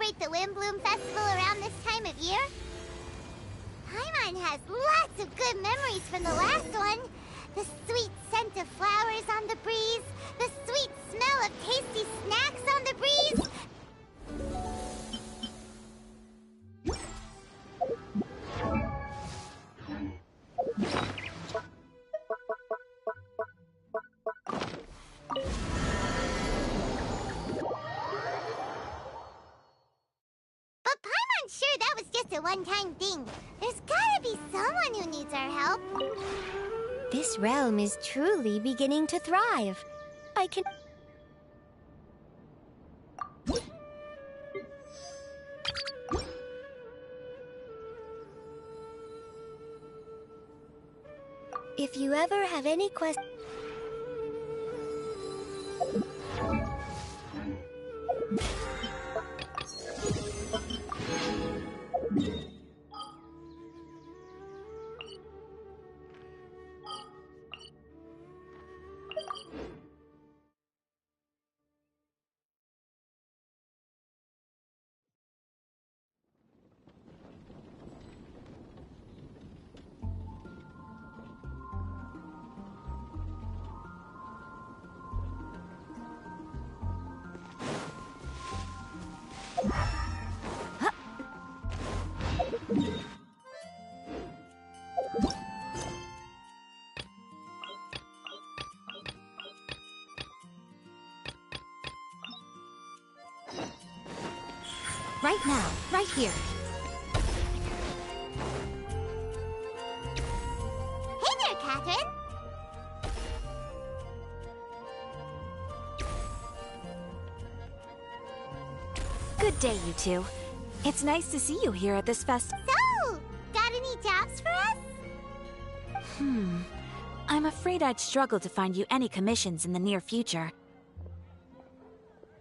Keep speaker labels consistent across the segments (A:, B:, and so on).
A: celebrate the Windbloom Festival around this time of year? Paimon has lots of good memories from the last one. The sweet scent of flowers on the breeze, the sweet smell of tasty snacks on the breeze. But Paimon's sure that was just a one-time thing. There's gotta be someone who needs our help.
B: This realm is truly beginning to thrive. I can... If you ever have any questions...
C: Right now, right here.
A: Hey there, Catherine!
C: Good day, you two. It's nice to see you here at this festival.
A: So, got any jobs for us?
C: I'm afraid I'd struggle to find you any commissions in the near future.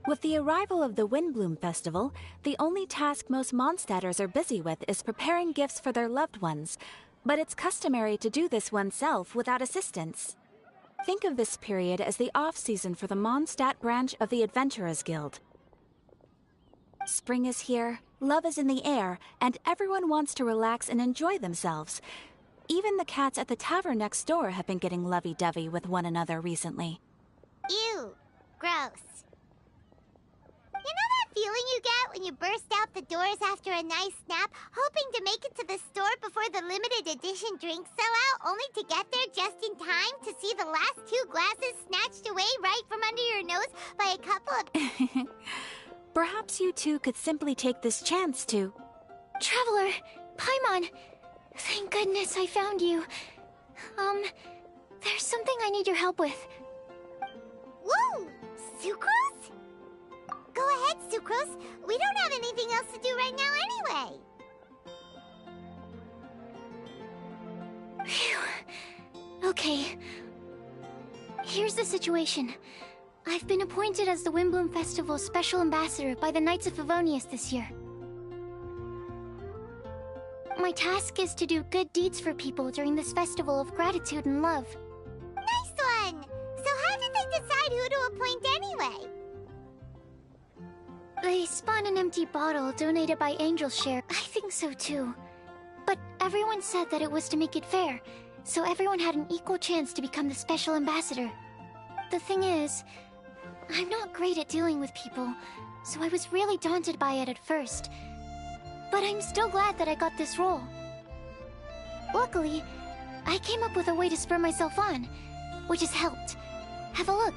C: With the arrival of the Windbloom Festival, the only task most Mondstadters are busy with is preparing gifts for their loved ones, but it's customary to do this oneself without assistance. Think of this period as the off-season for the Mondstadt branch of the Adventurers Guild. Spring is here, love is in the air, and everyone wants to relax and enjoy themselves. Even the cats at the tavern next door have been getting lovey-dovey with one another recently.
A: Ew. Gross. You know that feeling you get when you burst out the doors after a nice nap, hoping to make it to the store before the limited edition drinks sell out, only to get there just in time to see the last 2 glasses snatched away right from under your nose by a couple of...
C: Perhaps you two could simply take this chance to...
B: Traveler! Paimon! Thank goodness I found you. There's something I need your help with.
A: Woo! Sucrose? Go ahead, Sucrose. We don't have anything else to do right now anyway.
B: Phew. Okay. Here's the situation. I've been appointed as the Windbloom Festival's special ambassador by the Knights of Favonius this year. My task is to do good deeds for people during this festival of gratitude and love.
A: Nice one! So how did they decide who to appoint anyway?
B: They spun an empty bottle donated by Angel's Share. I think so too. But everyone said that it was to make it fair, so everyone had an equal chance to become the special ambassador. The thing is, I'm not great at dealing with people, so I was really daunted by it at first. But I'm still glad that I got this role. Luckily, I came up with a way to spur myself on, which has helped. Have a look.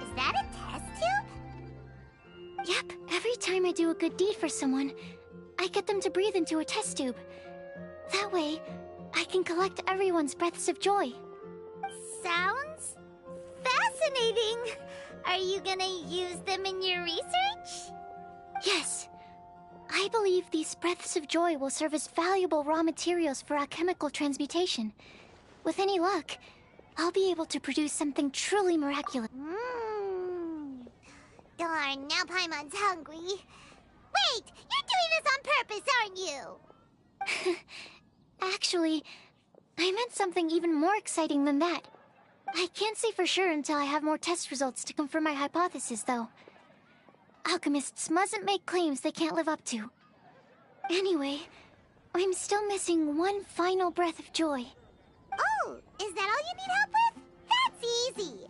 A: Is that a test tube?
B: Yep, every time I do a good deed for someone, I get them to breathe into a test tube. That way, I can collect everyone's breaths of joy.
A: Sounds fascinating. Are you gonna use them in your research?
B: Yes. I believe these breaths of joy will serve as valuable raw materials for alchemical transmutation. With any luck, I'll be able to produce something truly miraculous.
A: Darn, now Paimon's hungry. Wait, you're doing this on purpose, aren't you?
B: Actually, I meant something even more exciting than that. I can't say for sure until I have more test results to confirm my hypothesis, though. Alchemists mustn't make claims they can't live up to. Anyway, I'm still missing one final breath of joy.
A: Oh, is that all you need help with? That's easy.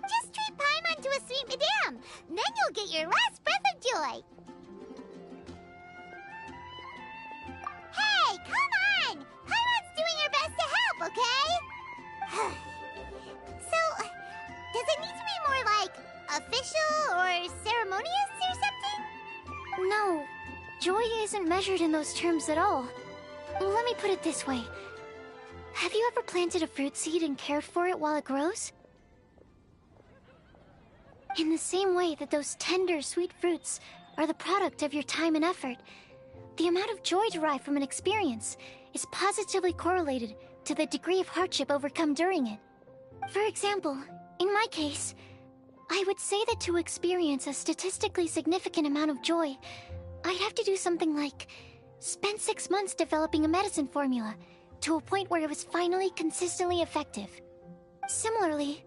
A: Just treat Paimon to a sweet madame. Then you'll get your last breath of joy. Hey, come on! Paimon's doing her best to help, okay? So, does it need to be more like official or ceremonious or something?
B: No, joy isn't measured in those terms at all. Let me put it this way. Have you ever planted a fruit seed and cared for it while it grows? In the same way that those tender, sweet fruits are the product of your time and effort, the amount of joy derived from an experience is positively correlated to the degree of hardship overcome during it. For example, in my case, I would say that to experience a statistically significant amount of joy, I'd have to do something like spend 6 months developing a medicine formula to a point where it was finally consistently effective. Similarly,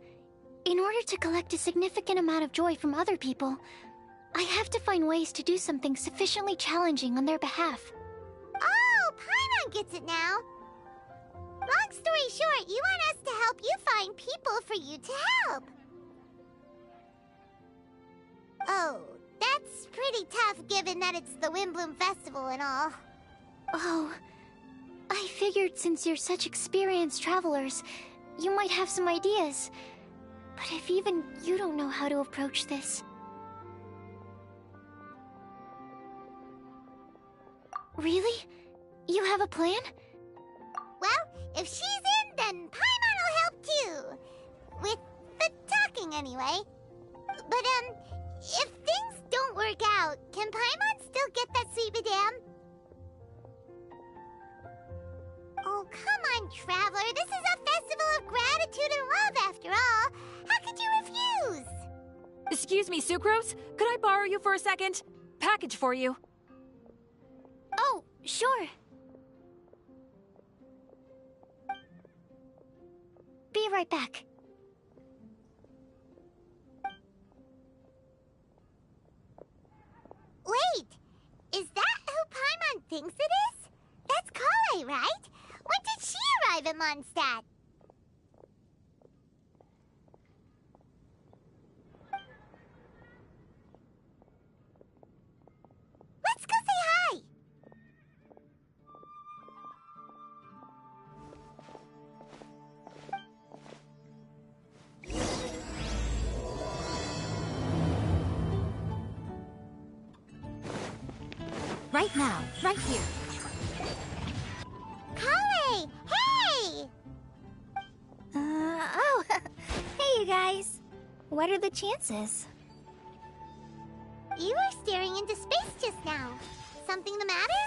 B: in order to collect a significant amount of joy from other people, I have to find ways to do something sufficiently challenging on their behalf.
A: Oh, Paimon gets it now. Long story short, you want us to help you find people for you to help. Oh, that's pretty tough given that it's the Windbloom Festival and all.
B: Oh, I figured since you're such experienced travelers, you might have some ideas. But if even you don't know how to approach this... Really? You have a plan?
A: Well, if she's in, then Paimon will help too. With the talking, anyway. But, if things don't work out, can Paimon still get that sweet madame? Oh, come on, Traveler. This is a festival of gratitude and love, after all. How could you refuse?
C: Excuse me, Sucrose? Could I borrow you for a second? Package for you.
B: Oh, sure. Be right back.
A: Wait, is that who Paimon thinks it is? That's Kale, right? When did she arrive in Mondstadt? Let's go say hi!
C: Right now, right here.
A: Kale! Hey!
D: Oh, hey you guys. What are the chances?
A: You were staring into space just now. Something the matter?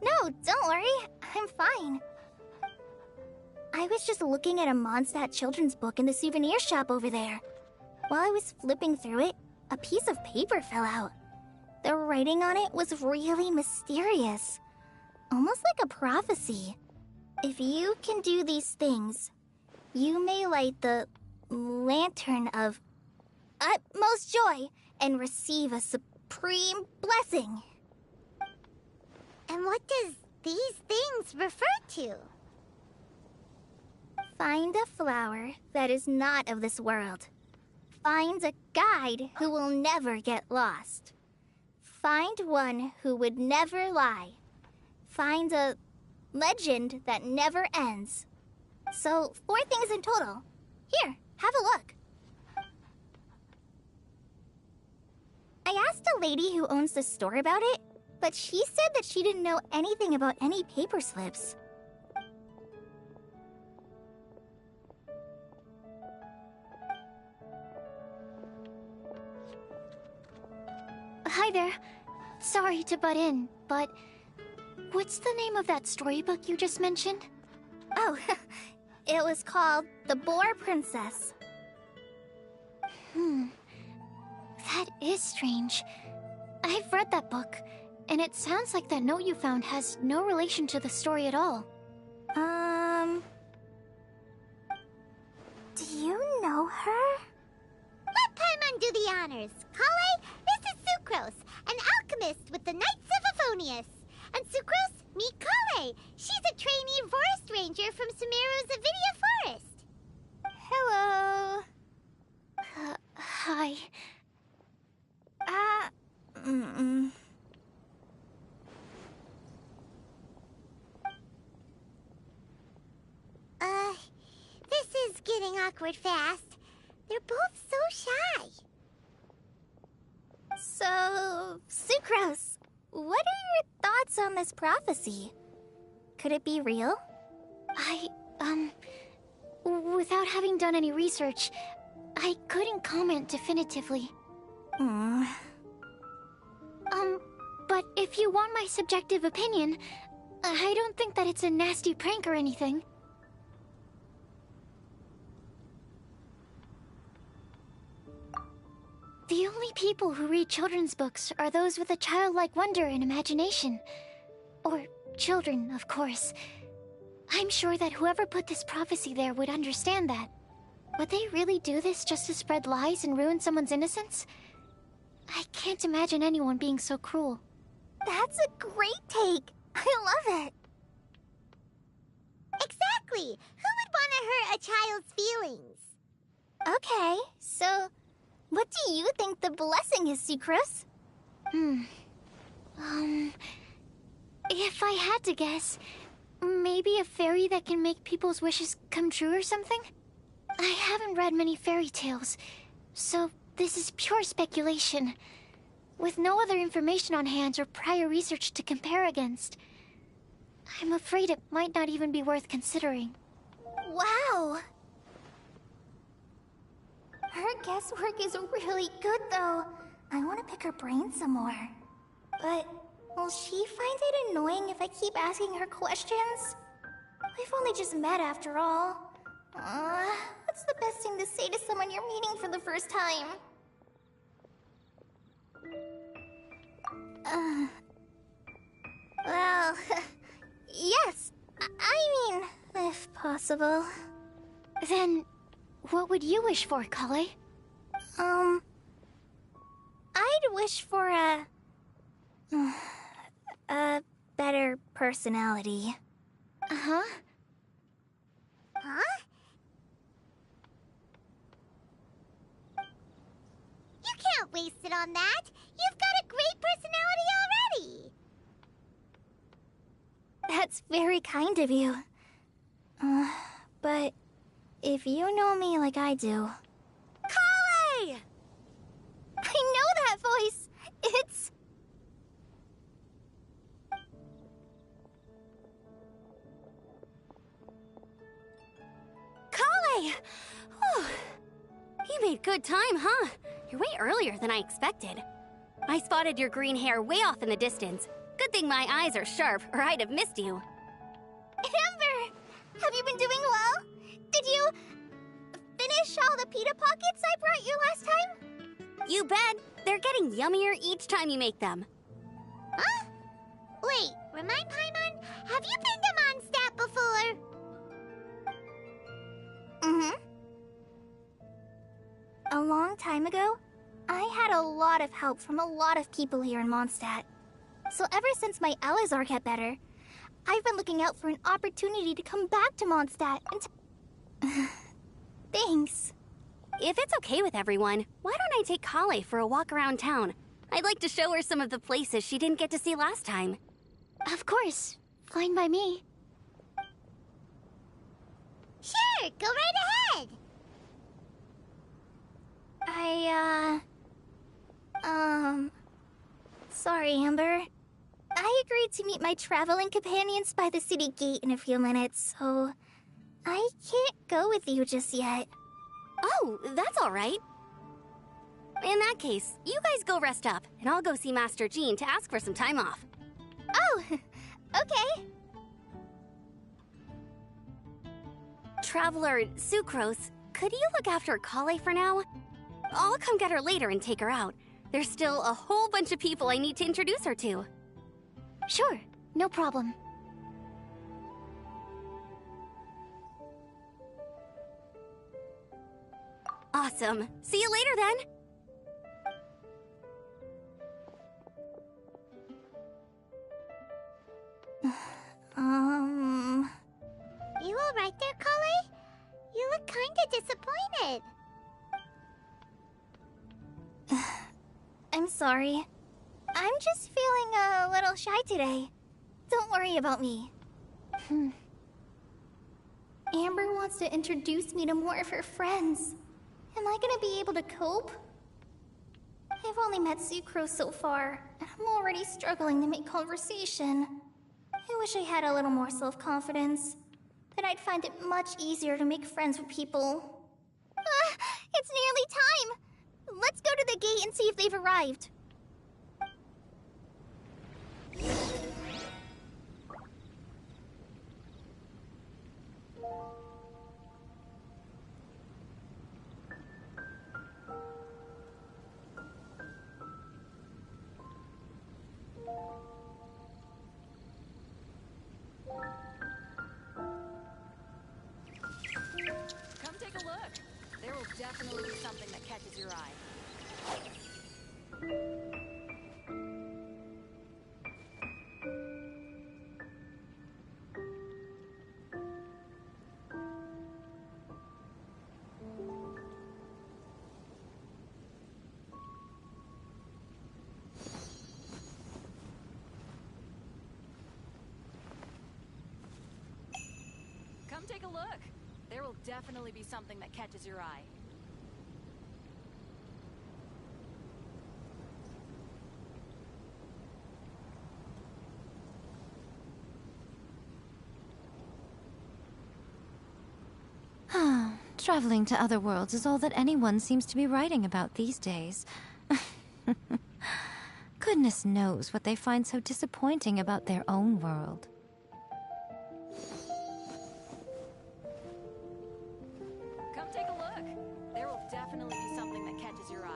D: No, don't worry. I'm fine. I was just looking at a Mondstadt children's book in the souvenir shop over there. While I was flipping through it, a piece of paper fell out. The writing on it was really mysterious. Almost like a prophecy. If you can do these things, you may light the lantern of utmost joy and receive a supreme blessing.
A: And what does these things refer to?
D: Find a flower that is not of this world. Find a guide who will never get lost. Find one who would never lie. Find a legend that never ends. So, 4 things in total. Here, have a look. I asked a lady who owns the store about it, but she said that she didn't know anything about any paper slips.
B: Hi there. Sorry to butt in, but what's the name of that storybook you just mentioned?
D: Oh, it was called The Boar Princess.
B: That is strange. I've read that book, and it sounds like that note you found has no relation to the story at all.
D: Do you know her?
A: Let Paimon and do the honors. Kale, this is Sucrose, an alchemist with the Knights of Avonius. And Sucrose, meet Kale. She's a trainee forest ranger from Sumeru's Avidia Forest.
D: Hello.
B: Hi.
D: Mm-mm.
A: This is getting awkward fast. They're both so shy.
D: So, Sucrose, what are your thoughts on this prophecy? Could it be real?
B: Without having done any research, I couldn't comment definitively. But if you want my subjective opinion, I don't think that it's a nasty prank or anything. The only people who read children's books are those with a childlike wonder and imagination. Or children, of course. I'm sure that whoever put this prophecy there would understand that. Would they really do this just to spread lies and ruin someone's innocence? I can't imagine anyone being so cruel.
D: That's a great take. I love it.
A: Exactly. Who would want to hurt a child's feelings?
D: Okay, so what do you think the blessing is, Sucrose?
B: If I had to guess, maybe a fairy that can make people's wishes come true or something? I haven't read many fairy tales, so this is pure speculation. With no other information on hand or prior research to compare against, I'm afraid it might not even be worth considering.
D: Wow! Her guesswork is really good, though. I want to pick her brain some more. But will she find it annoying if I keep asking her questions? We've only just met after all. What's the best thing to say to someone you're meeting for the first time? Well, yes. I mean, if possible.
B: Then, what would you wish for, Kale?
D: I'd wish for a better personality.
B: Uh-huh.
A: Huh? You can't waste it on that. You've got a great personality already.
D: That's very kind of you. But if you know me like I do...
A: Kale!
D: I know that voice! It's...
E: Kale! Whew. You made good time, huh? You're way earlier than I expected. I spotted your green hair way off in the distance. Good thing my eyes are sharp, or I'd have missed you.
D: Amber! Have you been doing well? Did you... finish all the pita pockets I brought you last time?
E: You bet! They're getting yummier each time you make them.
A: Huh? Wait, remind Paimon, have you been to Mondstadt before?
D: Mm-hmm. A long time ago, I had a lot of help from a lot of people here in Mondstadt. So ever since my Elazar got better, I've been looking out for an opportunity to come back to Mondstadt and Thanks.
E: If it's okay with everyone, why don't I take Kale for a walk around town? I'd like to show her some of the places she didn't get to see last time.
B: Of course. Fine by me.
A: Sure, go right ahead.
D: Sorry, Amber. I agreed to meet my traveling companions by the city gate in a few minutes, so I can't go with you just yet.
E: Oh, that's all right. In that case, you guys go rest up, and I'll go see Master Jean to ask for some time off.
D: Oh, okay.
E: Traveler Sucrose, could you look after Kale for now? I'll come get her later and take her out. There's still a whole bunch of people I need to introduce her to.
B: Sure, no problem.
E: Awesome. See you later then.
A: all right there, Kale? You look kinda disappointed.
D: I'm sorry. I'm just feeling a little shy today. Don't worry about me. Amber wants to introduce me to more of her friends. Am I gonna be able to cope? I've only met Sucrose so far, and I'm already struggling to make conversation. I wish I had a little more self-confidence. Then I'd find it much easier to make friends with people. It's nearly time! Let's go to the gate and see if they've arrived.
C: Come take a look. There will definitely be something that catches your eye. Come take a look. There will definitely be something that catches your eye.
F: Traveling to other worlds is all that anyone seems to be writing about these days. Goodness knows what they find so disappointing about their own world.
C: Come take a look. There will definitely be something that catches your eye.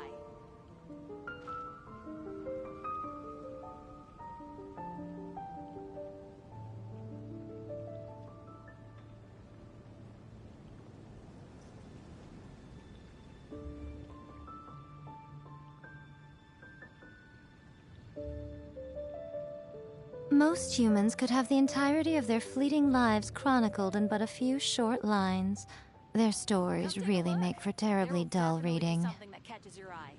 F: Most humans could have the entirety of their fleeting lives chronicled in but a few short lines. Their stories really make for terribly dull reading.
C: Something that catches your eye.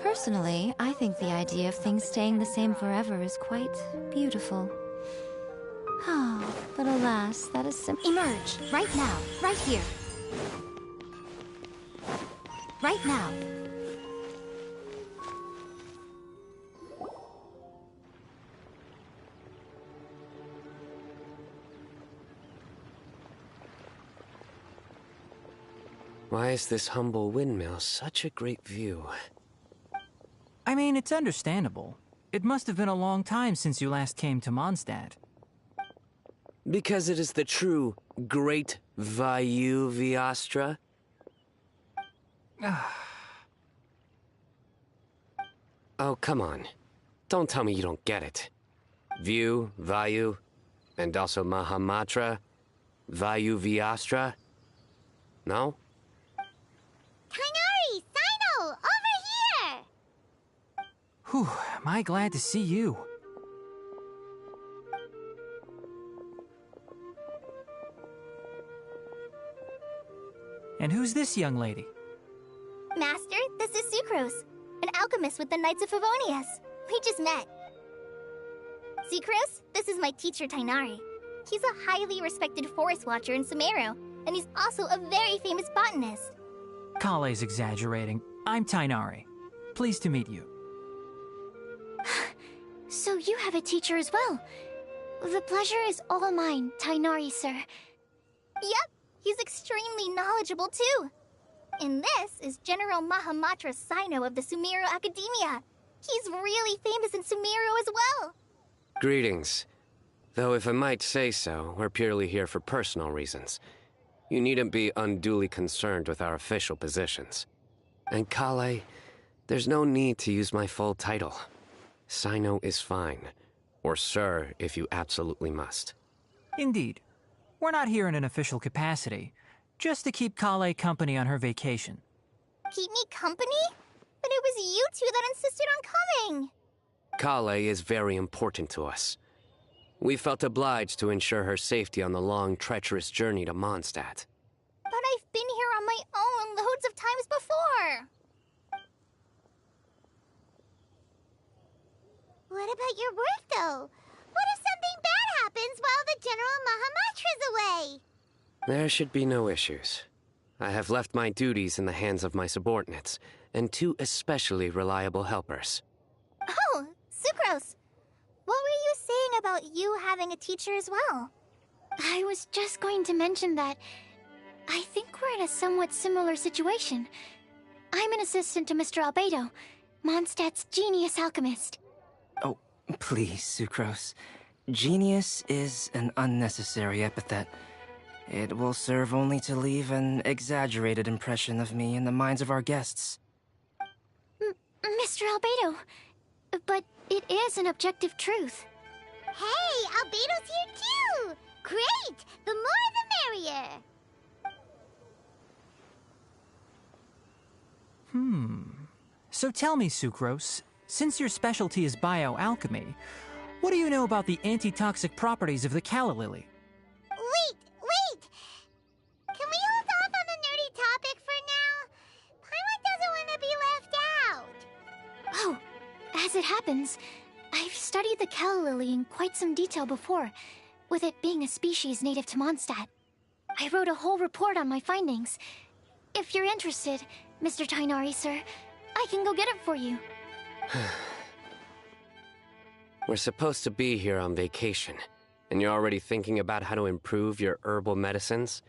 F: Personally, I think the idea of things staying the same forever is quite beautiful. But alas, that is simply...
E: Emerge! Right now! Right here! Right now!
G: Why is this humble windmill such a great view?
H: I mean, it's understandable. It must have been a long time since you last came to Mondstadt.
G: Because it is the true Great Vayu Viastra? Oh, come on. Don't tell me you don't get it. View, Vayu, and also Mahamatra, Vayu Viastra? No?
A: Kainari! Sino! Over here!
H: Whew, am I glad to see you. And who's this young lady?
D: Master, this is Sucrose, an alchemist with the Knights of Favonius. We just met. Sucrose, this is my teacher, Tainari. He's a highly respected forest watcher in Sumeru, and he's also a very famous botanist.
H: Kale's exaggerating. I'm Tainari. Pleased to meet you.
B: So you have a teacher as well. The pleasure is all mine, Tainari, sir.
D: Yep, he's extremely knowledgeable too. And this is General Mahamatra Sino of the Sumeru Academia. He's really famous in Sumeru as well.
G: Greetings. Though if I might say so, we're purely here for personal reasons. You needn't be unduly concerned with our official positions. And Kale, there's no need to use my full title. Sino is fine. Or sir, if you absolutely must.
H: Indeed. We're not here in an official capacity, just to keep Kale company on her vacation.
D: Keep me company? But it was you two that insisted on coming.
G: Kale is very important to us. We felt obliged to ensure her safety on the long, treacherous journey to Mondstadt.
D: But I've been here on my own loads of times before.
A: What about your work, though? What if something bad happens while the General Mahamatra's away?
G: There should be no issues. I have left my duties in the hands of my subordinates, and 2 especially reliable helpers.
D: Oh, Sucrose. What were you saying about you having a teacher as well?
B: I was just going to mention that I think we're in a somewhat similar situation. I'm an assistant to Mr. Albedo, Mondstadt's genius alchemist.
I: Oh, please, Sucrose. Genius is an unnecessary epithet. It will serve only to leave an exaggerated impression of me in the minds of our guests.
B: Mr. Albedo, but it is an objective truth.
A: Hey, Albedo's here too! Great! The more the merrier!
H: So tell me, Sucrose, since your specialty is bioalchemy, what do you know about the antitoxic properties of the calla lily?
A: Wait! Can we hold off on the nerdy topic for now? Paimon doesn't want to be left out.
B: Oh, as it happens, I've studied the calla lily in quite some detail before, with it being a species native to Mondstadt. I wrote a whole report on my findings. If you're interested, Mr. Tainari, sir, I can go get it for you.
G: We're supposed to be here on vacation, and you're already thinking about how to improve your herbal medicines?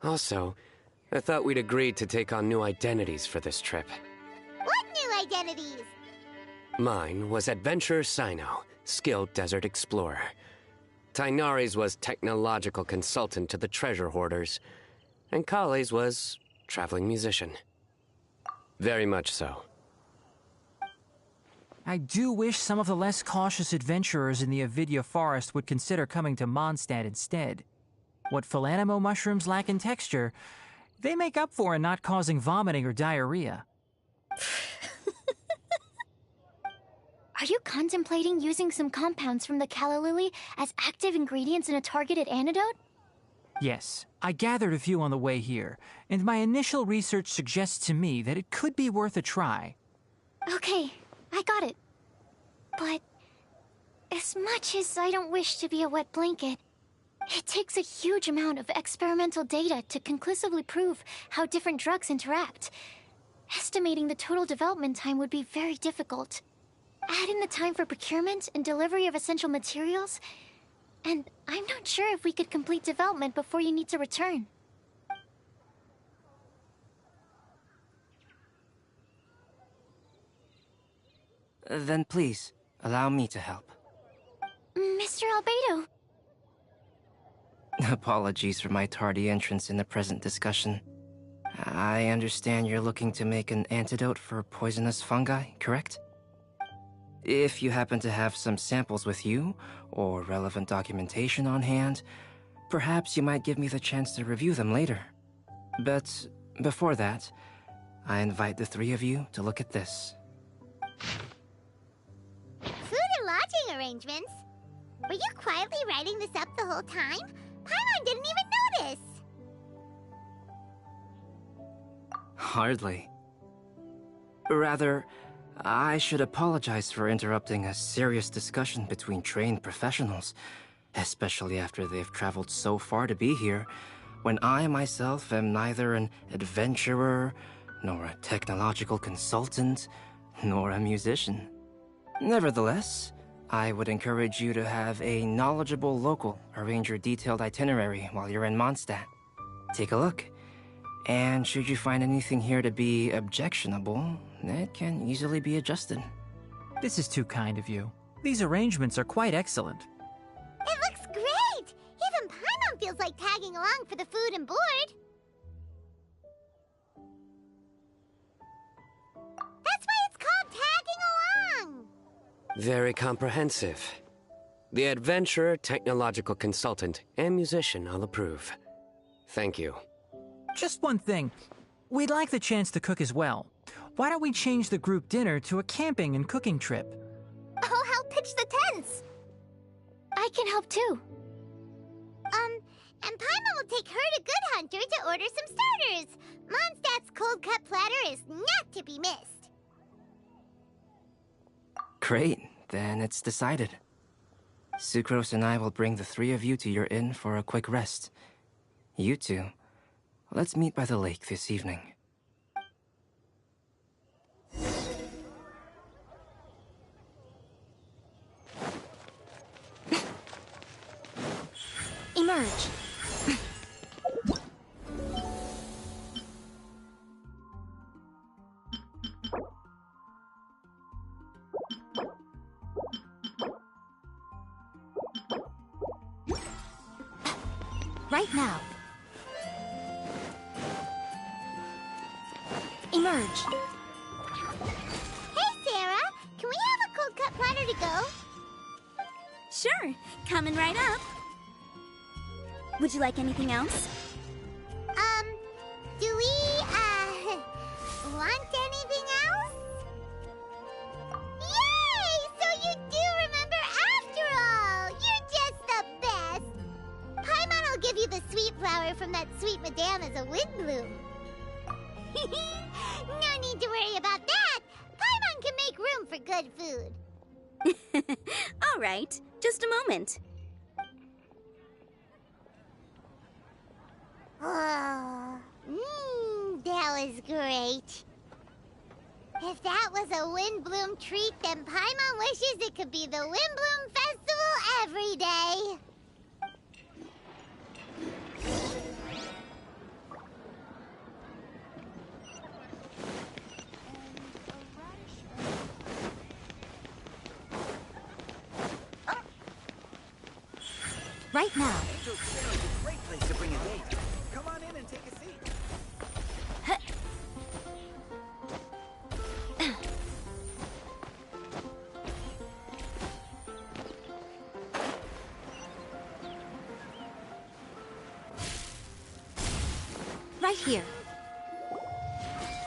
G: Also, I thought we'd agreed to take on new identities for this trip.
A: What new identities?
G: Mine was Adventurer Sino, skilled desert explorer. Tainari's was technological consultant to the treasure hoarders, and Kale's was traveling musician. Very much so.
H: I do wish some of the less cautious adventurers in the Avidya forest would consider coming to Mondstadt instead. What Philanimo mushrooms lack in texture, they make up for in not causing vomiting or diarrhea.
B: Are you contemplating using some compounds from the calla lily as active ingredients in a targeted antidote?
H: Yes, I gathered a few on the way here, and my initial research suggests to me that it could be worth a try.
B: Okay, I got it. But as much as I don't wish to be a wet blanket, it takes a huge amount of experimental data to conclusively prove how different drugs interact. Estimating the total development time would be very difficult. Add in the time for procurement and delivery of essential materials, and I'm not sure if we could complete development before you need to return.
I: Then please, allow me to help.
B: Mr. Albedo.
I: Apologies for my tardy entrance in the present discussion. I understand you're looking to make an antidote for poisonous fungi, correct? If you happen to have some samples with you, or relevant documentation on hand, perhaps you might give me the chance to review them later. But before that, I invite the 3 of you to look at this.
A: Food and lodging arrangements? Were you quietly writing this up the whole time? Paimon didn't even notice!
I: Hardly. Rather, I should apologize for interrupting a serious discussion between trained professionals, especially after they've traveled so far to be here, when I myself am neither an adventurer, nor a technological consultant, nor a musician. Nevertheless, I would encourage you to have a knowledgeable local arrange your detailed itinerary while you're in Mondstadt. Take a look, and should you find anything here to be objectionable, it can easily be adjusted.
H: This is too kind of you. These arrangements are quite excellent.
A: It looks great! Even Paimon feels like tagging along for the food and board.
G: Very comprehensive. The adventurer, technological consultant, and musician all approve. Thank you.
H: Just one thing. We'd like the chance to cook as well. Why don't we change the group dinner to a camping and cooking trip?
D: I'll help pitch the tents.
B: I can help too.
A: And Paimon will take her to Good Hunter to order some starters. Mondstadt's cold cut platter is not to be missed.
I: Great, then it's decided. Sucrose and I will bring the three of you to your inn for a quick rest. You two, let's meet by the lake this evening.
E: Emerge. Right now. Emerge.
A: Hey, Sarah! Can we have a cold cut platter to go?
J: Sure, coming right up. Would you like anything else?
A: Do we, want anything else? Yay! So you do remember after all! You're just the best! Paimon will give you the sweet flower from that sweet madame as a windbloom. No need to worry about that! Paimon can make room for good food.
J: All right, just a moment.
A: Oh, that was great. If that was a Windbloom treat, then Paimon wishes it could be the Windbloom Festival every day.
E: Right now.
K: Great place to bring a date. Come on in and take a seat.
E: Right here.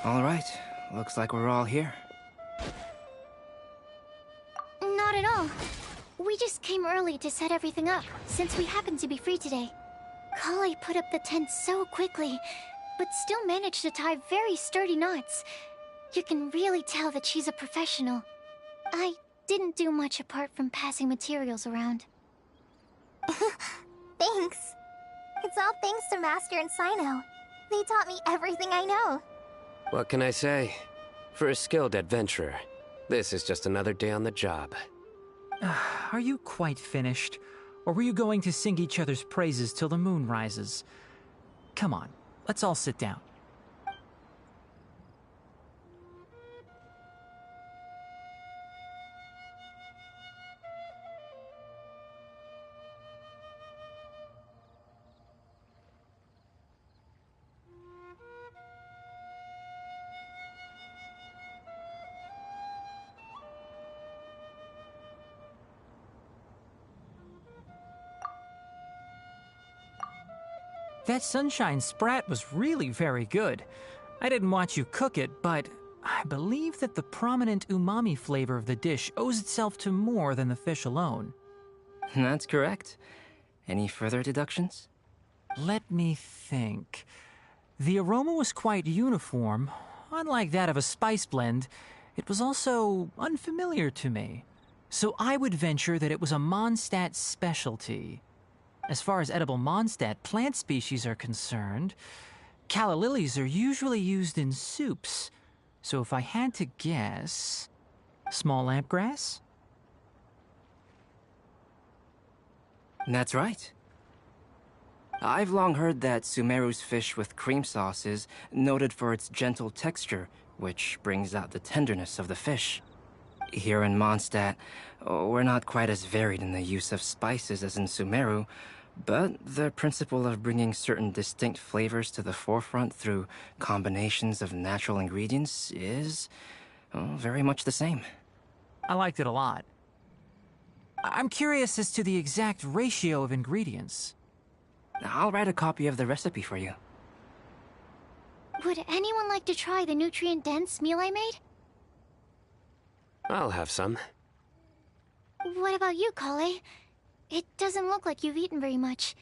I: All right, looks like we're all here.
B: Not at all. We just came early to set everything up, since we happen to be free today. Kali put up the tent so quickly, but still managed to tie very sturdy knots. You can really tell that she's a professional. I didn't do much apart from passing materials around.
D: Thanks. It's all thanks to Master and Sino. They taught me everything I know.
G: What can I say? For a skilled adventurer, this is just another day on the job.
H: Are you quite finished? Or were you going to sing each other's praises till the moon rises? Come on, let's all sit down. That sunshine sprat was really very good. I didn't watch you cook it, but I believe that the prominent umami flavor of the dish owes itself to more than the fish alone.
I: That's correct. Any further deductions?
H: Let me think. The aroma was quite uniform. Unlike that of a spice blend, it was also unfamiliar to me. So I would venture that it was a Mondstadt specialty. As far as edible Mondstadt plant species are concerned, calla lilies are usually used in soups. So if I had to guess... small lampgrass?
I: That's right. I've long heard that Sumeru's fish with cream sauce is noted for its gentle texture, which brings out the tenderness of the fish. Here in Mondstadt, we're not quite as varied in the use of spices as in Sumeru, but the principle of bringing certain distinct flavors to the forefront through combinations of natural ingredients is very much the same.
H: I liked it a lot. I'm curious as to the exact ratio of ingredients.
I: I'll write a copy of the recipe for you.
B: Would anyone like to try the nutrient-dense meal I made?
G: I'll have some.
B: What about you, Kale? It doesn't look like you've eaten very much.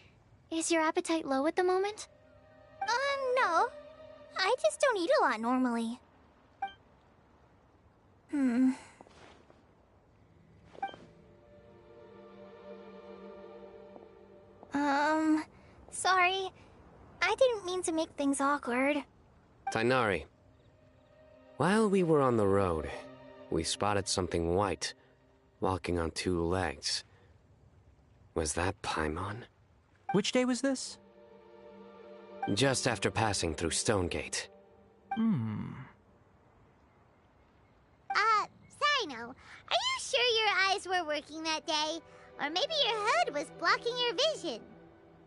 B: Is your appetite low at the moment?
D: No. I just don't eat a lot normally. Sorry. I didn't mean to make things awkward.
G: Tainari. While we were on the road, we spotted something white, walking on two legs. Was that Paimon?
H: Which day was this?
G: Just after passing through Stonegate.
A: Sino, are you sure your eyes were working that day? Or maybe your hood was blocking your vision?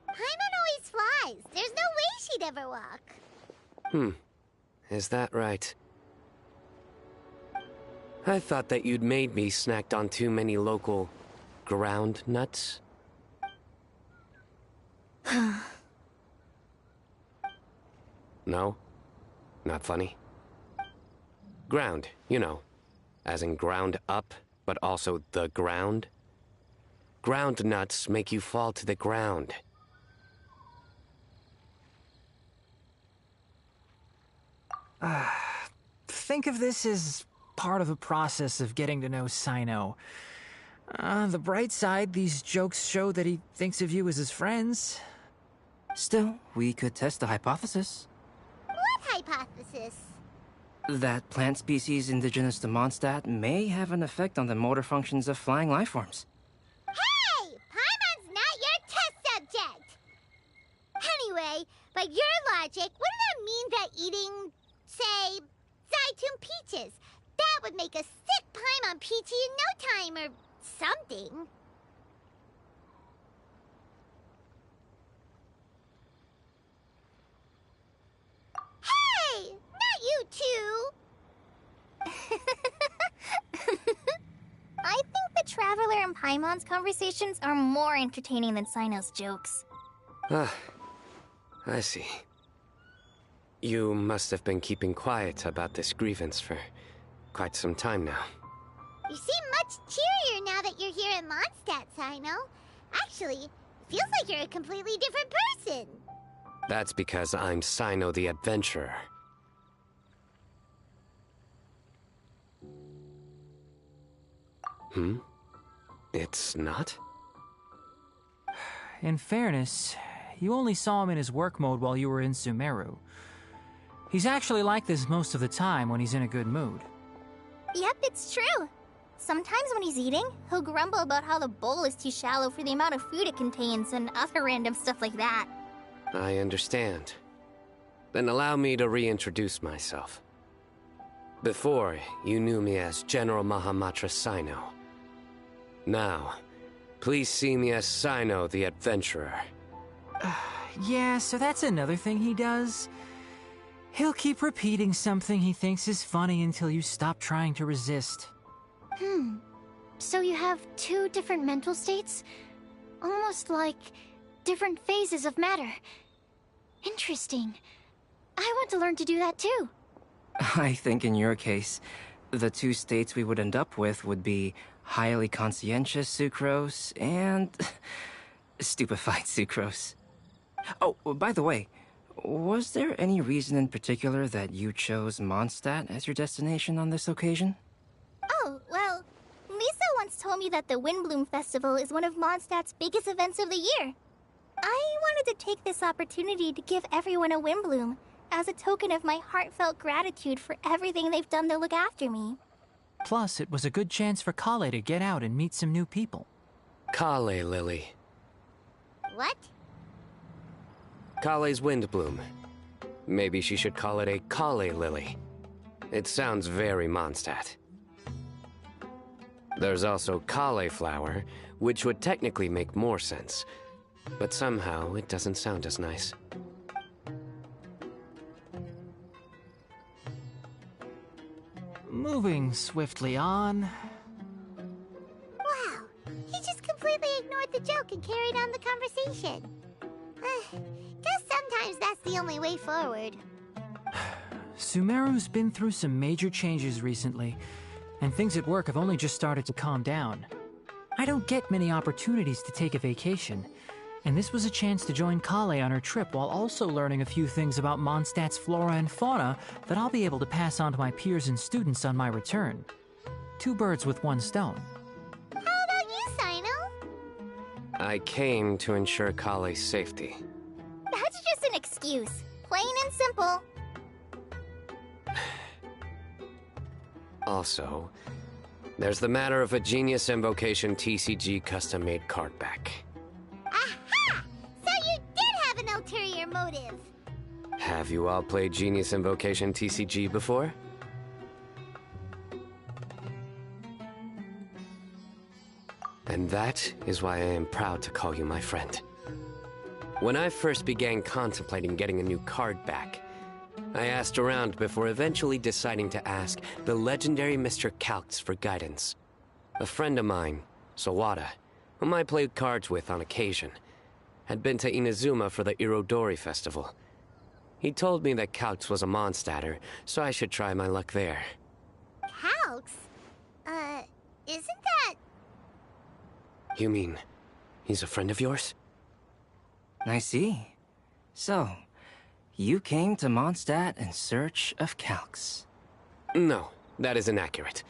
A: Paimon always flies. There's no way she'd ever walk.
G: Is that right? I thought that you'd made me snacked on too many local ground nuts. No? Not funny? Ground, you know. As in ground up, but also the ground. Ground nuts make you fall to the ground.
H: Think of this as part of the process of getting to know Sino. On the bright side, these jokes show that he thinks of you as his friends.
I: Still, we could test the hypothesis.
A: What hypothesis?
I: That plant species indigenous to Mondstadt may have an effect on the motor functions of flying lifeforms.
A: Hey! Paimon's not your test subject! Anyway, by your logic, wouldn't that mean that eating, say, Zaitun peaches, that would make a sick Paimon peachy in no time or something? Hey! Not you two!
D: I think the Traveler and Paimon's conversations are more entertaining than Sino's jokes.
G: I see. You must have been keeping quiet about this grievance for quite some time now.
A: You seem much cheerier now that you're here in Mondstadt, Sino. Actually, it feels like you're a completely different person.
G: That's because I'm Sino the Adventurer. It's not?
H: In fairness, you only saw him in his work mode while you were in Sumeru. He's actually like this most of the time when he's in a good mood.
D: Yep, it's true. Sometimes when he's eating, he'll grumble about how the bowl is too shallow for the amount of food it contains and other random stuff like that.
G: I understand. Then allow me to reintroduce myself. Before, you knew me as General Mahamatra Sino. Now, please see me as Sino the Adventurer.
H: Yeah, so that's another thing he does. He'll keep repeating something he thinks is funny until you stop trying to resist.
B: So you have two different mental states? Almost like different phases of matter. Interesting. I want to learn to do that too.
I: I think in your case, the two states we would end up with would be highly conscientious sucrose and stupefied sucrose. Oh, by the way, was there any reason in particular that you chose Mondstadt as your destination on this occasion?
D: Oh, well, Lisa once told me that the Windbloom Festival is one of Mondstadt's biggest events of the year. I wanted to take this opportunity to give everyone a Windbloom as a token of my heartfelt gratitude for everything they've done to look after me.
H: Plus, it was a good chance for Kale to get out and meet some new people.
G: Kale Lily.
A: What?
G: Kale's Windbloom. Maybe she should call it a Kale Lily. It sounds very Mondstadt. There's also cauliflower, which would technically make more sense, but somehow it doesn't sound as nice.
H: Moving swiftly on.
A: Wow, he just carried on the conversation. Guess sometimes that's the only way forward.
H: Sumeru's been through some major changes recently, and things at work have only just started to calm down. I don't get many opportunities to take a vacation, and this was a chance to join Kale on her trip while also learning a few things about Mondstadt's flora and fauna that I'll be able to pass on to my peers and students on my return. 2 birds with 1 stone.
A: How about you, Sino?
G: I came to ensure Kale's safety.
D: That's just an excuse. Plain and simple.
G: Also, there's the matter of a Genius Invocation TCG custom-made card back.
A: Aha! So you did have an ulterior motive.
G: Have you all played Genius Invocation TCG before? And that is why I am proud to call you my friend. When I first began contemplating getting a new card back, I asked around before eventually deciding to ask the legendary Mr. Calx for guidance. A friend of mine, Sawada, whom I played cards with on occasion, had been to Inazuma for the Irodori festival. He told me that Calx was a Mondstadter, so I should try my luck there.
A: Calx? Isn't that...
G: You mean, he's a friend of yours?
I: I see. So, you came to Mondstadt in search of Calx.
G: No, that is inaccurate.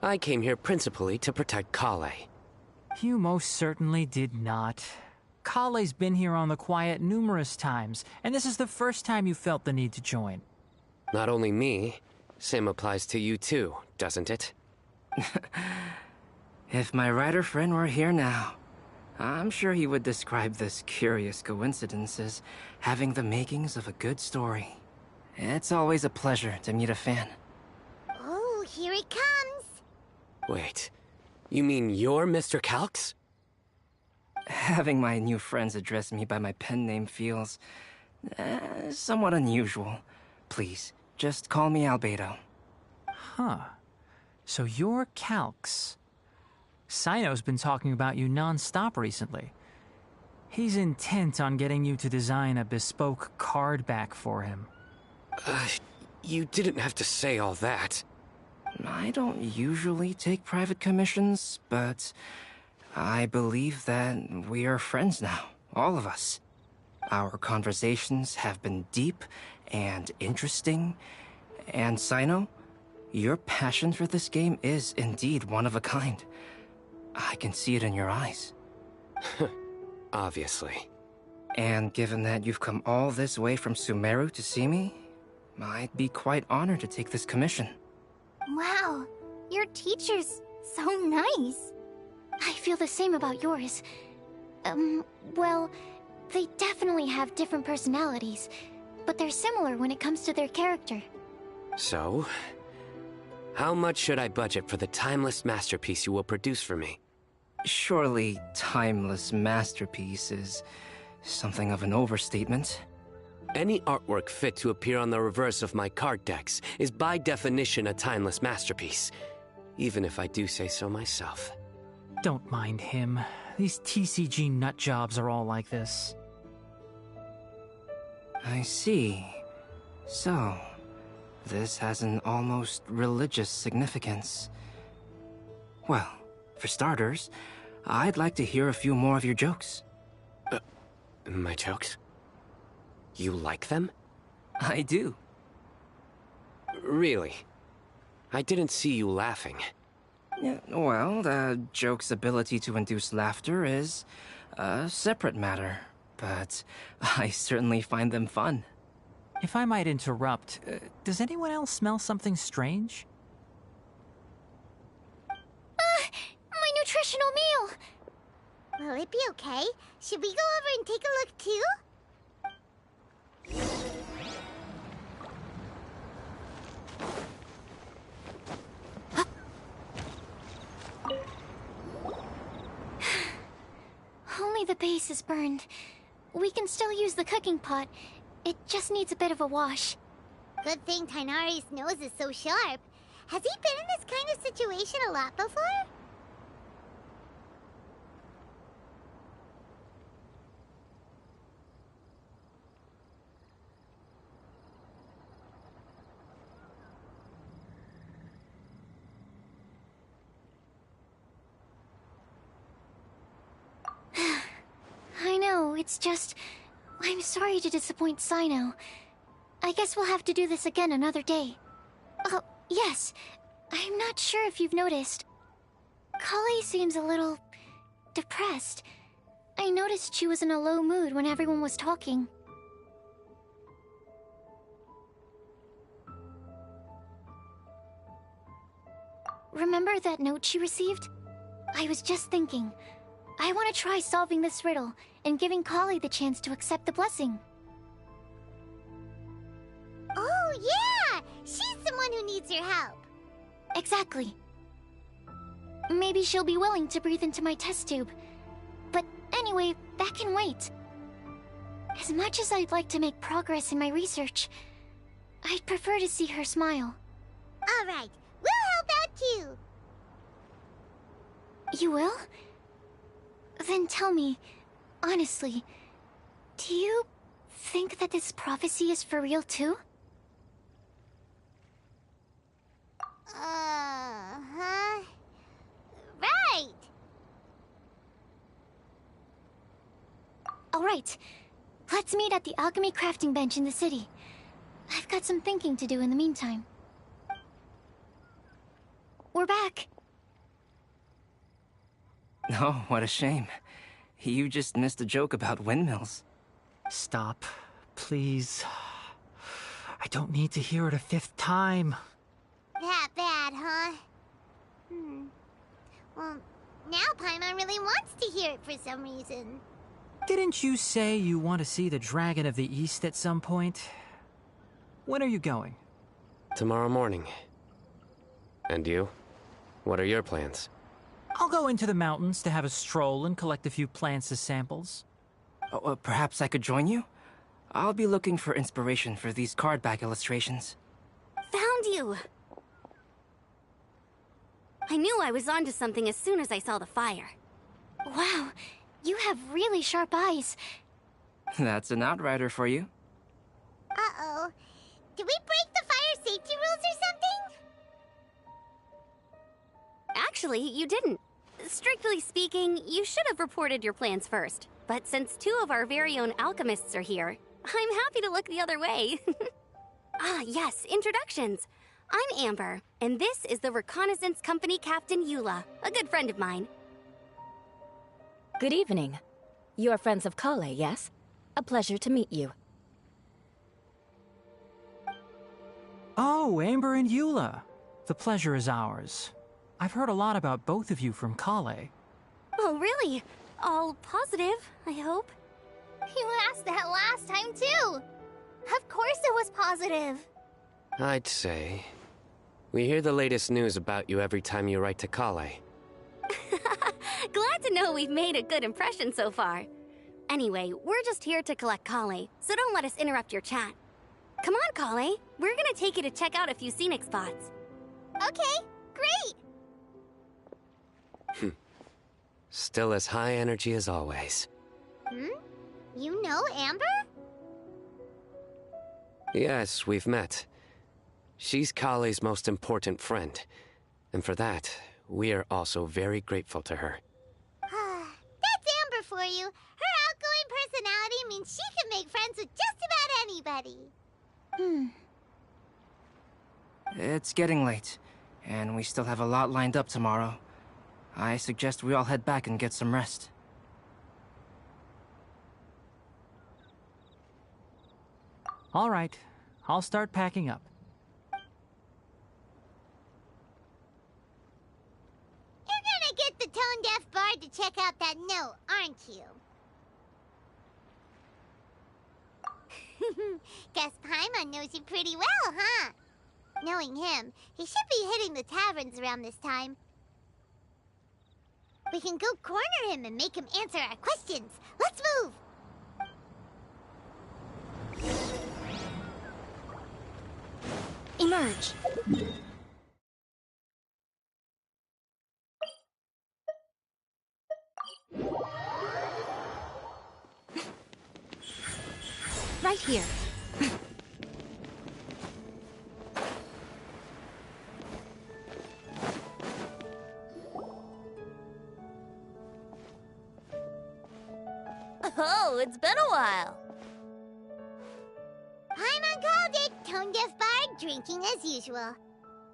G: I came here principally to protect Kale.
H: You most certainly did not. Kale's been here on the quiet numerous times, and this is the first time you felt the need to join.
G: Not only me, same applies to you too, doesn't it?
I: If my writer friend were here now, I'm sure he would describe this curious coincidence as having the makings of a good story. It's always a pleasure to meet a fan.
A: Oh, here he comes.
G: Wait, you mean you're Mr. Calx?
I: Having my new friends address me by my pen name feels... somewhat unusual. Please, just call me Albedo.
H: Huh. So you're Calx. Sino's been talking about you non-stop recently. He's intent on getting you to design a bespoke card back for him.
G: You didn't have to say all that.
I: I don't usually take private commissions, but I believe that we are friends now, all of us. Our conversations have been deep and interesting, and Sino, your passion for this game is indeed one of a kind. I can see it in your eyes.
G: Obviously.
I: And given that you've come all this way from Sumeru to see me, I'd be quite honored to take this commission.
D: Wow, your teacher's so nice.
B: I feel the same about yours. Well, they definitely have different personalities, but they're similar when it comes to their character.
G: So, how much should I budget for the timeless masterpiece you will produce for me?
I: Surely, timeless masterpiece is something of an overstatement.
G: Any artwork fit to appear on the reverse of my card decks is by definition a timeless masterpiece, even if I do say so myself.
H: Don't mind him. These TCG nutjobs are all like this.
I: I see. So, this has an almost religious significance. Well, for starters, I'd like to hear a few more of your jokes.
G: My jokes? You like them?
I: I do.
G: Really? I didn't see you laughing.
I: Yeah, well, the joke's ability to induce laughter is a separate matter, but I certainly find them fun.
H: If I might interrupt, does anyone else smell something strange?
B: My nutritional meal!
A: Will it be okay? Should we go over and take a look too?
B: Only the base is burned. We can still use the cooking pot. It just needs a bit of a wash.
A: Good thing Tainari's nose is so sharp. Has he been in this kind of situation a lot before?
B: It's just... I'm sorry to disappoint Sino. I guess we'll have to do this again another day. Oh, yes. I'm not sure if you've noticed. Kali seems a little... depressed. I noticed she was in a low mood when everyone was talking. Remember that note she received? I was just thinking. I want to try solving this riddle and giving Kali the chance to accept the blessing.
A: Oh, yeah! She's someone who needs your help.
B: Exactly. Maybe she'll be willing to breathe into my test tube. But anyway, that can wait. As much as I'd like to make progress in my research, I'd prefer to see her smile.
A: All right, we'll help out too.
B: You will? Then tell me, honestly, do you think that this prophecy is for real too?
A: Uh-huh. Right!
B: Alright, let's meet at the alchemy crafting bench in the city. I've got some thinking to do in the meantime. We're back.
I: Oh, what a shame. You just missed a joke about windmills.
H: Stop, please. I don't need to hear it a fifth time.
A: That bad, huh? Well, now Paimon really wants to hear it for some reason.
H: Didn't you say you want to see the Dragon of the East at some point? When are you going?
G: Tomorrow morning. And you? What are your plans?
H: I'll go into the mountains to have a stroll and collect a few plants as samples.
I: Oh, perhaps I could join you? I'll be looking for inspiration for these card back illustrations.
E: Found you! I knew I was onto something as soon as I saw the fire.
B: Wow, you have really sharp eyes.
I: That's an outrider for you.
A: Uh-oh. Did we break the fire safety rules or something?
E: Actually, you didn't. Strictly speaking, you should have reported your plans first. But since two of our very own alchemists are here, I'm happy to look the other way. Ah, yes, introductions. I'm Amber, and this is the Reconnaissance Company Captain Eula, a good friend of mine.
L: Good evening. You are friends of Kale, yes? A pleasure to meet you.
H: Oh, Amber and Eula. The pleasure is ours. I've heard a lot about both of you from Kale.
E: Oh, really? All positive, I hope.
D: You asked that last time, too. Of course it was positive.
G: I'd say. We hear the latest news about you every time you write to Kale.
E: Glad to know we've made a good impression so far. Anyway, we're just here to collect Kale, so don't let us interrupt your chat. Come on, Kale. We're gonna take you to check out a few scenic spots.
D: Okay, great.
G: Still as high energy as always.
A: You know Amber?
G: Yes, we've met. She's Kale's most important friend. And for that, we are also very grateful to her.
A: That's Amber for you. Her outgoing personality means she can make friends with just about anybody.
I: It's getting late, and we still have a lot lined up tomorrow. I suggest we all head back and get some rest.
H: All right, I'll start packing up.
A: You're gonna get the tone-deaf bard to check out that note, aren't you? Guess Paimon knows you pretty well, huh? Knowing him, he should be hitting the taverns around this time. We can go corner him and make him answer our questions. Let's move!
B: Emerge. Right here.
M: Oh, it's been a while.
A: Paimon called it. Tone deaf bard, drinking as usual.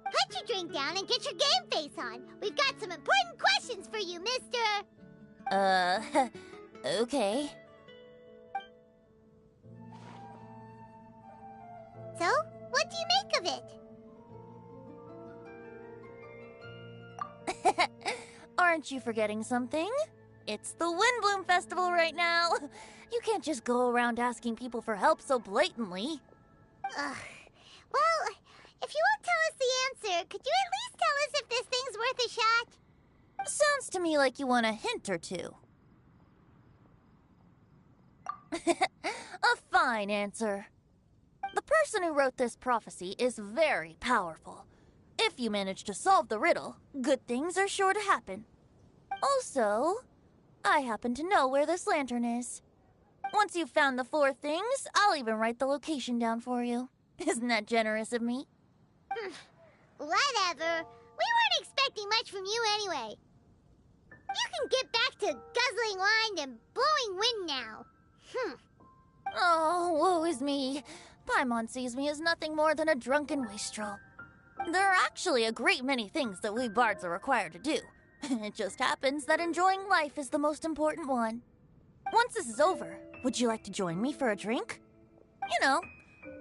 A: Put your drink down and get your game face on. We've got some important questions for you, mister.
M: Okay.
A: So, what do you make of it?
M: Aren't you forgetting something? It's the Windbloom Festival right now. You can't just go around asking people for help so blatantly.
A: Ugh. Well, if you won't tell us the answer, could you at least tell us if this thing's worth a shot?
M: Sounds to me like you want a hint or two. A fine answer. The person who wrote this prophecy is very powerful. If you manage to solve the riddle, good things are sure to happen. Also, I happen to know where this lantern is. Once you've found the 4 things, I'll even write the location down for you. Isn't that generous of me?
A: Whatever. We weren't expecting much from you anyway. You can get back to guzzling wine and blowing wind now.
M: Oh, woe is me. Paimon sees me as nothing more than a drunken wastrel. There are actually a great many things that we bards are required to do. It just happens that enjoying life is the most important one. Once this is over, would you like to join me for a drink? You know,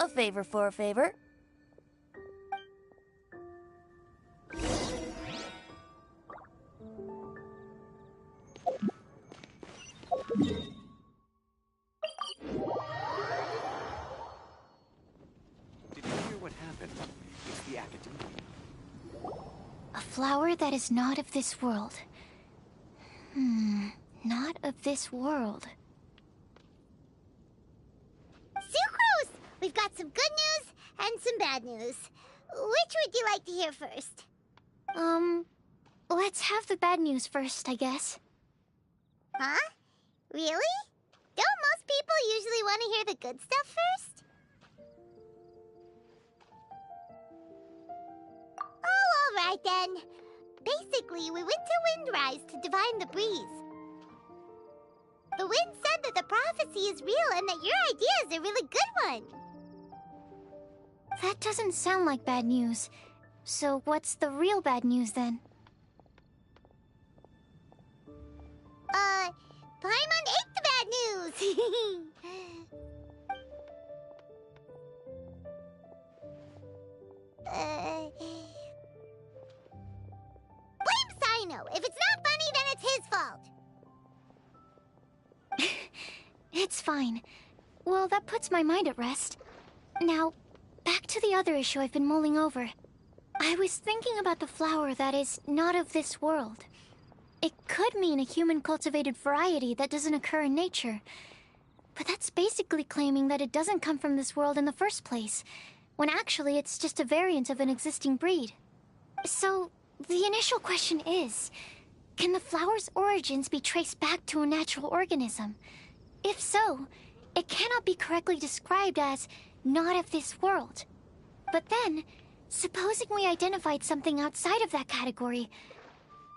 M: a favor for a favor.
K: Did you hear what happened? It's the academia.
B: A flower that is not of this world. Not of this world.
A: Sucrose! We've got some good news and some bad news. Which would you like to hear first?
B: Let's have the bad news first, I guess.
A: Huh? Really? Don't most people usually want to hear the good stuff first? Oh, all right then. Basically, we went to Windrise to divine the breeze. The wind said that the prophecy is real and that your idea is a really good one.
B: That doesn't sound like bad news. So what's the real bad news then?
A: Paimon ate the bad news! Blame Sino! If it's not funny, then it's his fault!
B: It's fine. Well, that puts my mind at rest. Now, back to the other issue I've been mulling over. I was thinking about the flower that is not of this world. It could mean a human-cultivated variety that doesn't occur in nature. But that's basically claiming that it doesn't come from this world in the first place, when actually it's just a variant of an existing breed. So, the initial question is, can the flower's origins be traced back to a natural organism? If so, it cannot be correctly described as not of this world. But then, supposing we identified something outside of that category,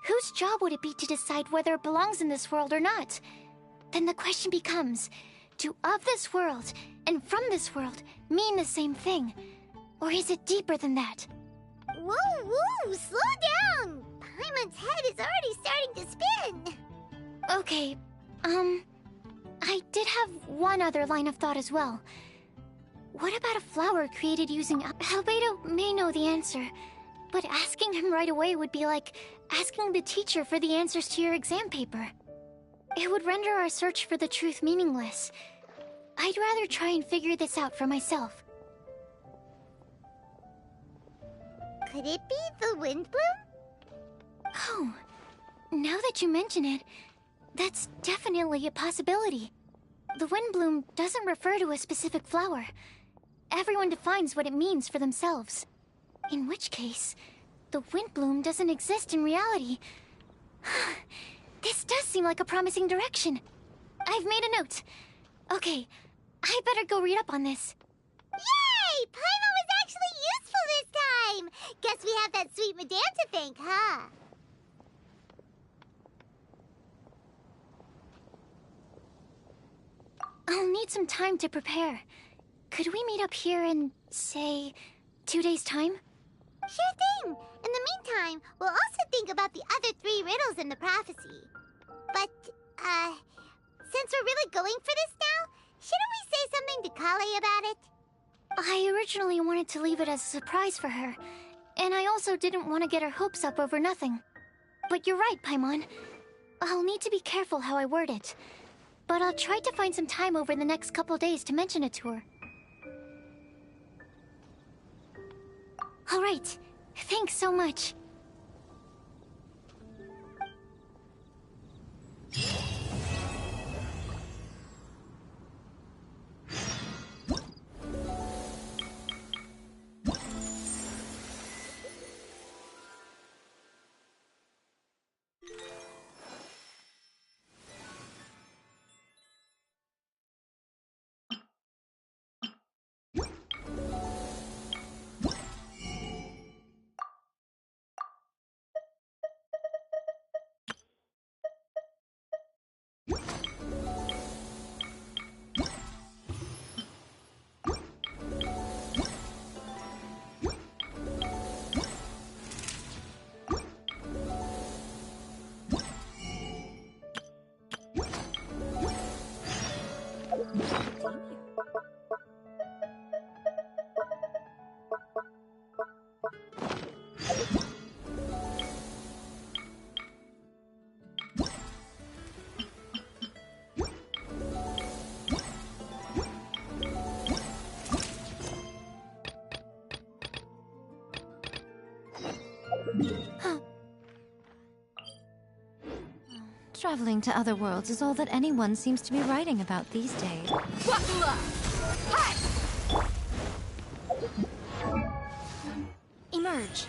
B: whose job would it be to decide whether it belongs in this world or not? Then the question becomes, do of this world and from this world mean the same thing? Or is it deeper than that?
A: Whoa, whoa, slow down! Paimon's head is already starting to spin!
B: Okay, I did have one other line of thought as well. What about a flower created using... Albedo may know the answer, but asking him right away would be like asking the teacher for the answers to your exam paper. It would render our search for the truth meaningless. I'd rather try and figure this out for myself.
A: Could it be the Windbloom?
B: Oh, now that you mention it, that's definitely a possibility. The Windbloom doesn't refer to a specific flower. Everyone defines what it means for themselves. In which case, the Windbloom doesn't exist in reality. This does seem like a promising direction. I've made a note. Okay, I better go read up on this.
A: Yay! Paimon was actually useful this time! Guess we have that sweet madame to thank, huh?
B: I'll need some time to prepare. Could we meet up here in, say, 2 days' time?
A: Sure thing! In the meantime, we'll also think about the other 3 riddles in the prophecy. But, since we're really going for this now, shouldn't we say something to Kale about it?
B: I originally wanted to leave it as a surprise for her, and I also didn't want to get her hopes up over nothing. But you're right, Paimon. I'll need to be careful how I word it. But I'll try to find some time over the next couple days to mention it to her. All right. Thanks so much.
F: Traveling to other worlds is all that anyone seems to be writing about these days.
E: Emerge.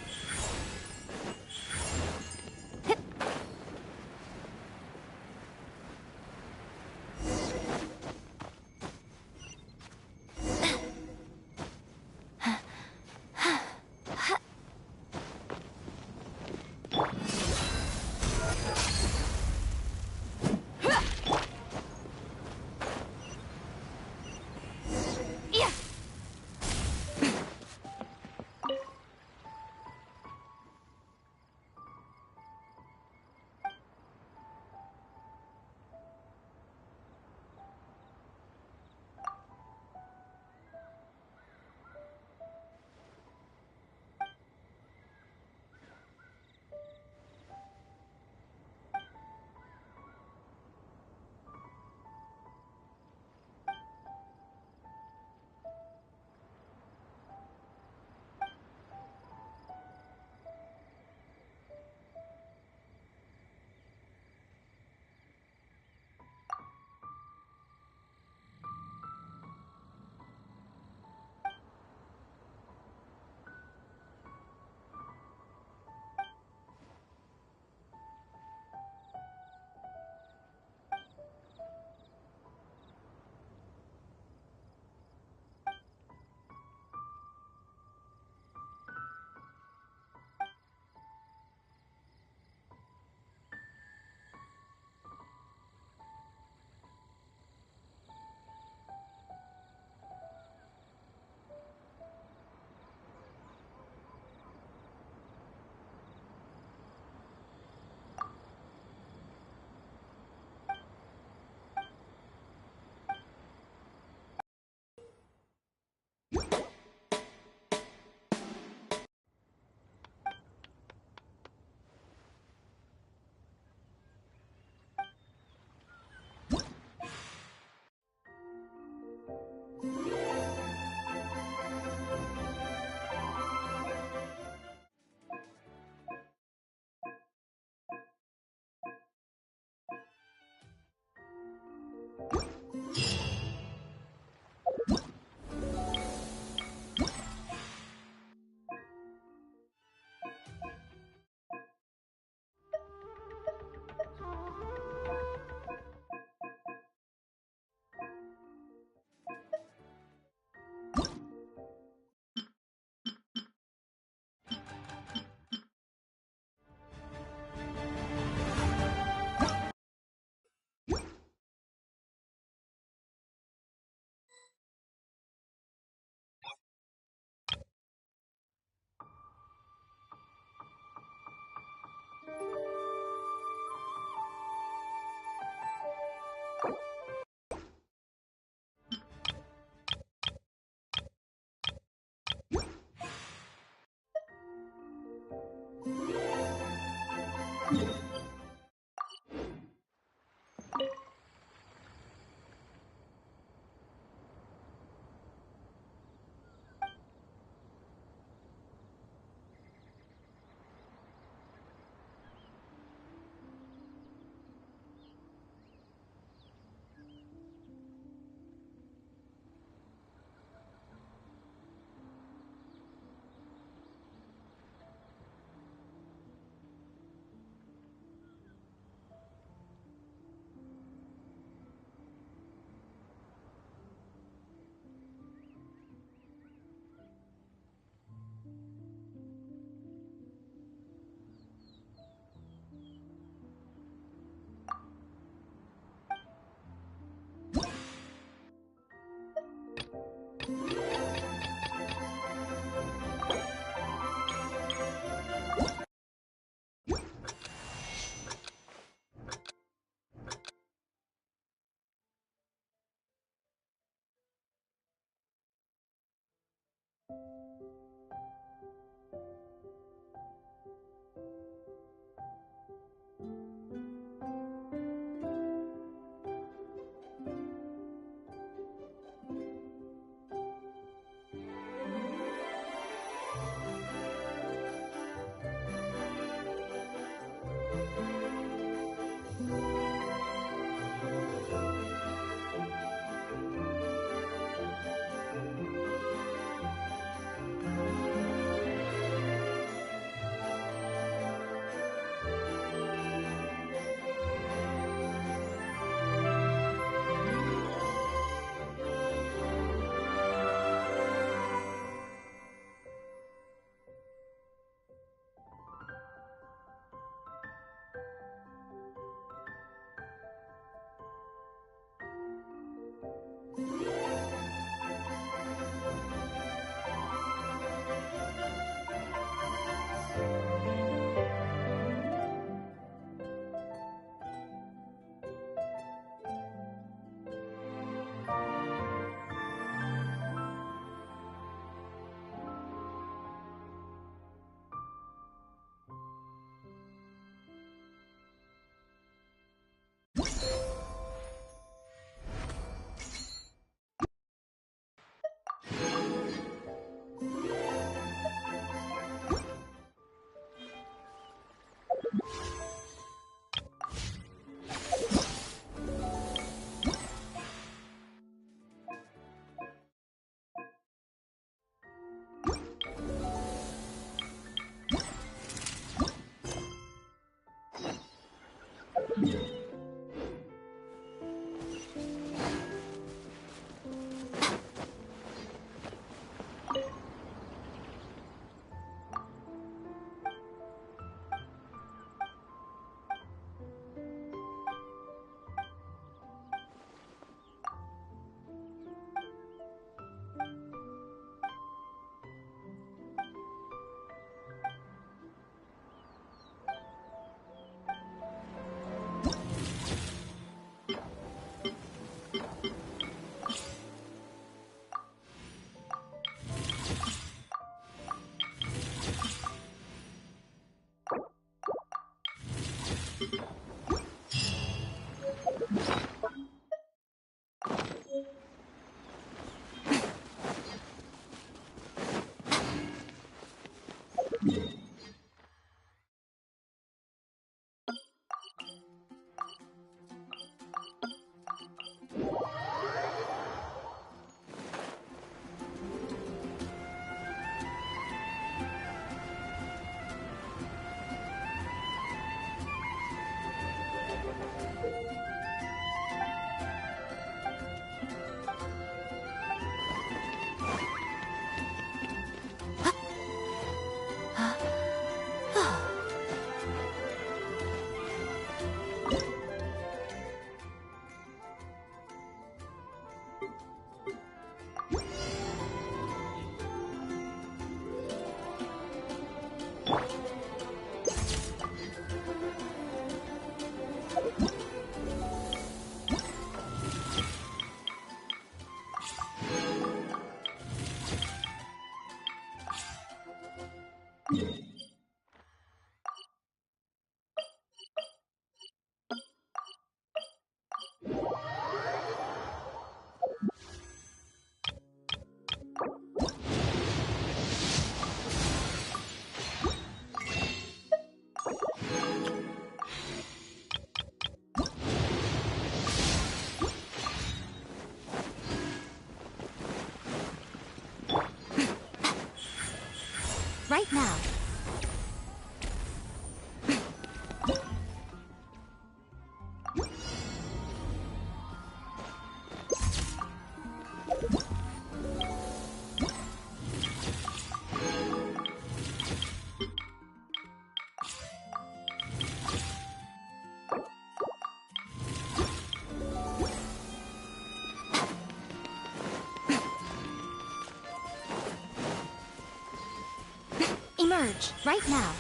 L: Emerge, right now.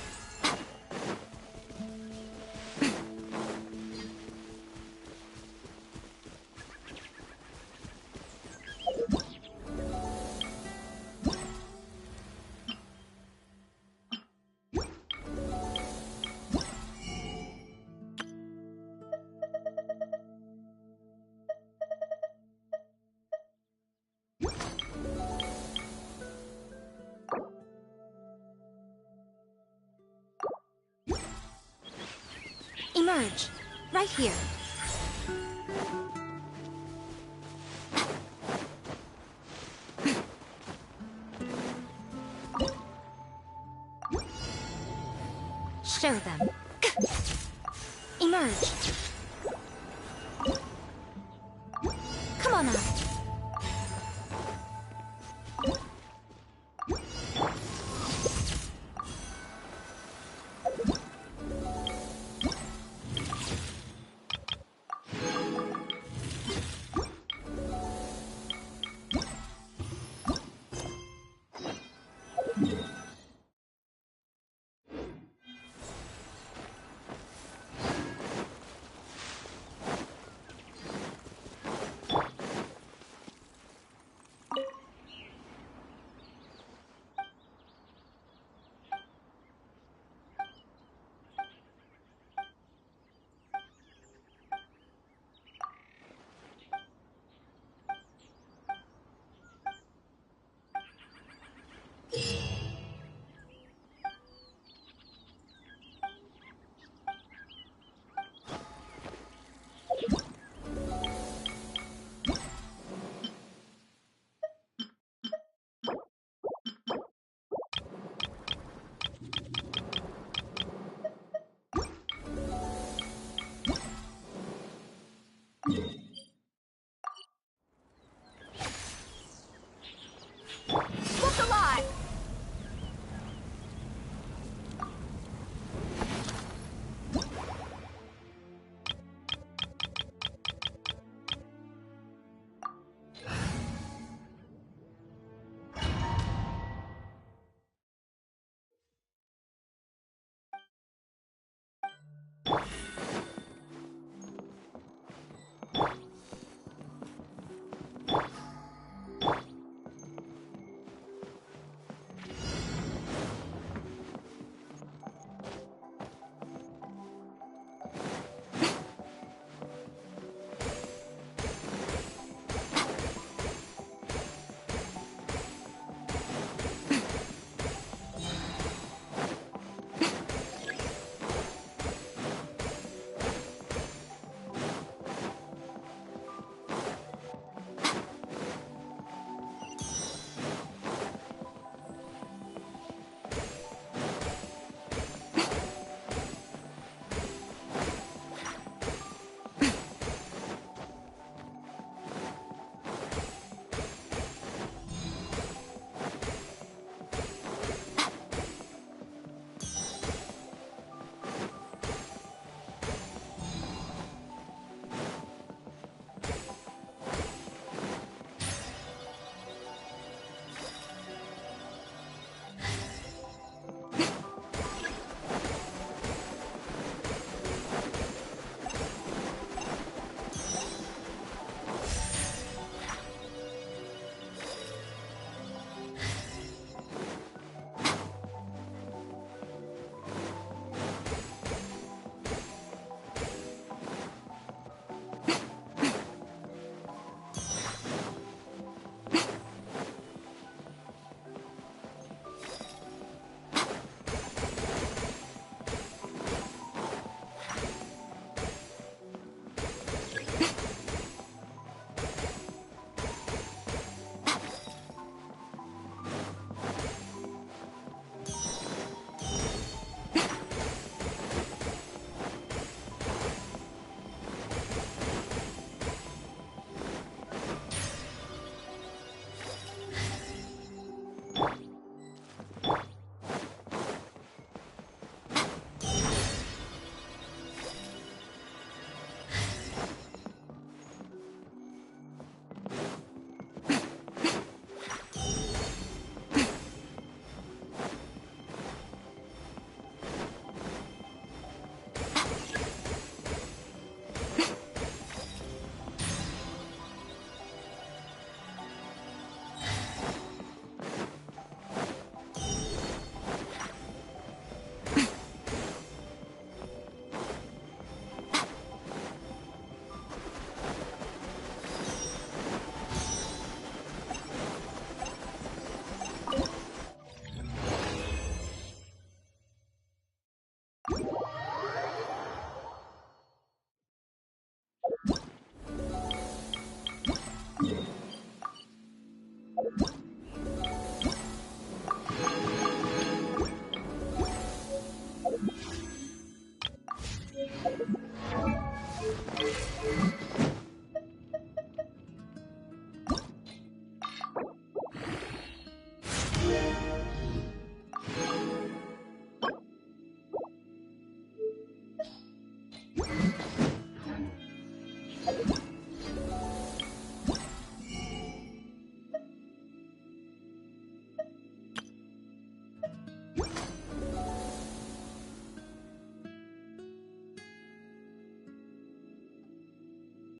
L: Emerge, right here. Show them. Emerge. Come on now.